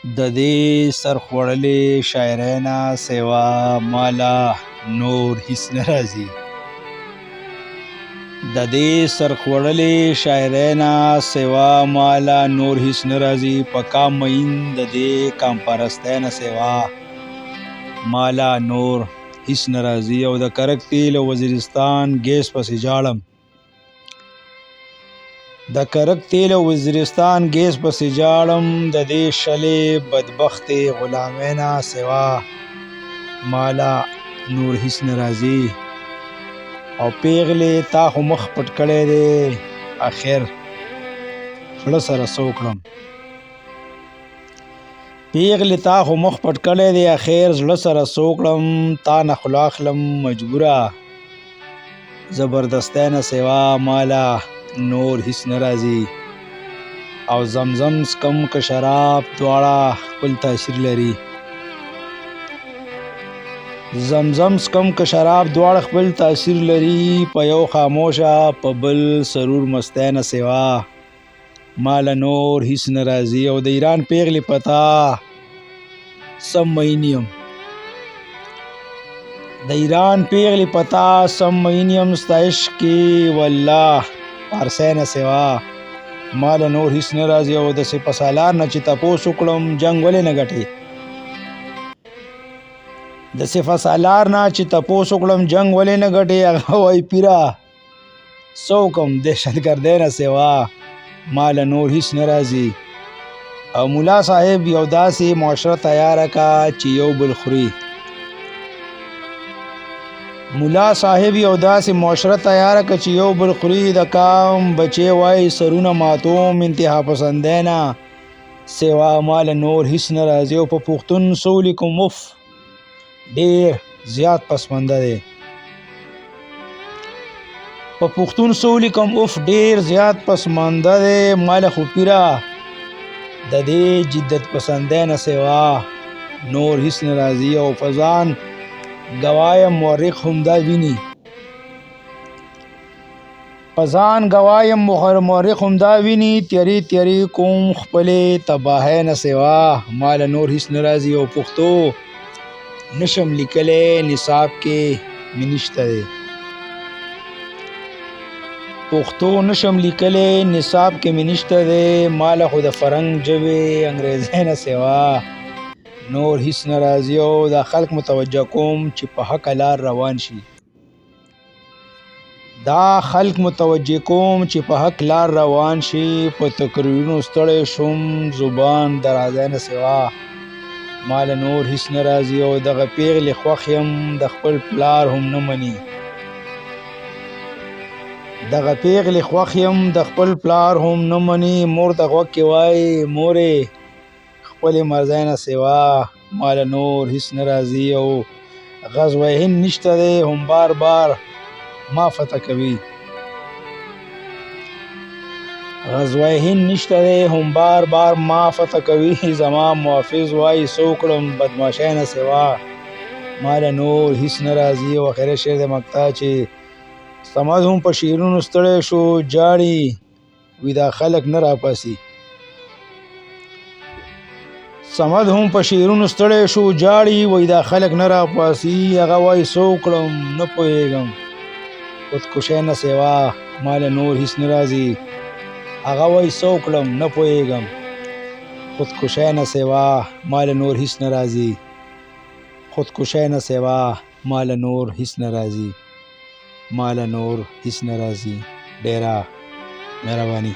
د دې سرخوړلې شاعرۍ نه سوا ماله نور هیڅ نه راځي. د دې سرخوړلې شاعرۍ نه سوا ماله نور هیڅ نه راځي. په کام مین د دې کام پرستۍ نه سوا ماله نور هیڅ نه راځي. او د کرک تیل او وزیرستان ګیس پسې جاړم، د کرک تیل او وزیرستان ګیس پسې جاړم. د دې شلې بدبختې غلامۍ نه سوا ماله نور هیڅ نه راځي. او پیغلې تا خو مخ پټ کړی دی، اخر زړه سره څه وکړم. پیغلې تا خو مخ پټ کړی دی، اخر زړه سره څه وکړم. تا نه خوله اخلم مجبوره، زبردستی نه سوا ماله نور هیڅ نه راځي. او زمزم سکم که شراب دواړه خپل تاثیر لري. زمزم سکم که شراب دواړه خپل تاثیر لري. په یو خاموشه په بل سرور مستی نه سوا ماله نور هیڅ نه راځي. او د ایران پیغلې پتا سم مین یم، د ایران پیغلې پتا سم مین یم. ستا عشق کې والله پارسی نه سوا ماله نور هیڅ نه راځي. او د سپه سالار نه چې تپوس وکړم جنګ ولې نه ګټې، د سپه سالار نه چې تپوس وکړم جنګ ولې نه ګټې. هغه وایي پیره څه وکړم دهشتګردۍ نه سوا ماله نور هیڅ نه راځي. او ملا صاحب یو داسې معاشره تیاره کا چې یو بل خوري. ملا صاحب یو داسې معاشره تیاره که چې یو بل خوري. د کام بچې وای سرونه ماتوم انتها پسندۍ نه سوا ماله نور هیڅ نه راځي. او په پښتون څه ولیکم اف ډېر زیات پسمانده دی. په پښتون څه ولیکم اف ډېر زیات پسمانده دی. ماله خو پیره د دې جدت پسندۍ نه سوا نور هیڅ نه راځي. او فزان گوایم مورخ هم دا ویني، پزان گوایم مورخ هم دا ویني. تیری تیری کوم خپلې تباهۍ نه سوا ماله نور هیڅ نه راځي. او پښتو نشم لیکلی نصاب کې مې نشته دی، پښتو نشم لیکلی نصاب کې مې نشته دی. ماله خو د فرنګ ژبې انګریزۍ نه سوا نور هیڅ نه راځي. او دا خلک متوجه کوم چې په حقه لار روان شي، دا خلک متوجه کوم چې په حق لار روان شي. په تقریرونو ستړی شوم زبان درازۍ نه سوا ماله نور هیڅ نه راځي. او دغه پیغلې خوښ یم د خپل پلار هم نه مني، دغه پیغلې خوښ یم د خپل پلار هم نه مني. مور ته غوږ کې وایي مورې خپلې مرضۍ نه سوا ماله نور هیڅ نه راځي. او غزوه هند نشته دی هم بار بار ما فتح کوي، غزوه هند نشته دی هم بار بار ما فتح کوي. زما محافظ وایي څه وکړم بدماشۍ نه سوا ماله نور هیڅ نه راځي. او اخري شعر د مقطع چې صمد هم په شعرونو ستړی شو جاړي وي دا خلک نه راپاسي. صمد هم په شعرونو ستړی شو جاړي وي دا خلک نه راپاسي. هغه وایي څه وکړم نه پوهېږم خودکشۍ نه سوا ماله نور هیڅ نه راځي. هغه وایي څه وکړم نه پوهېږم خودکشۍ نه سوا ماله نور هیڅ نه راځي. خودکشۍ نه سوا ماله نور هیڅ نه راځي، ماله نور هیڅ نه راځي. ډېره مهرباني.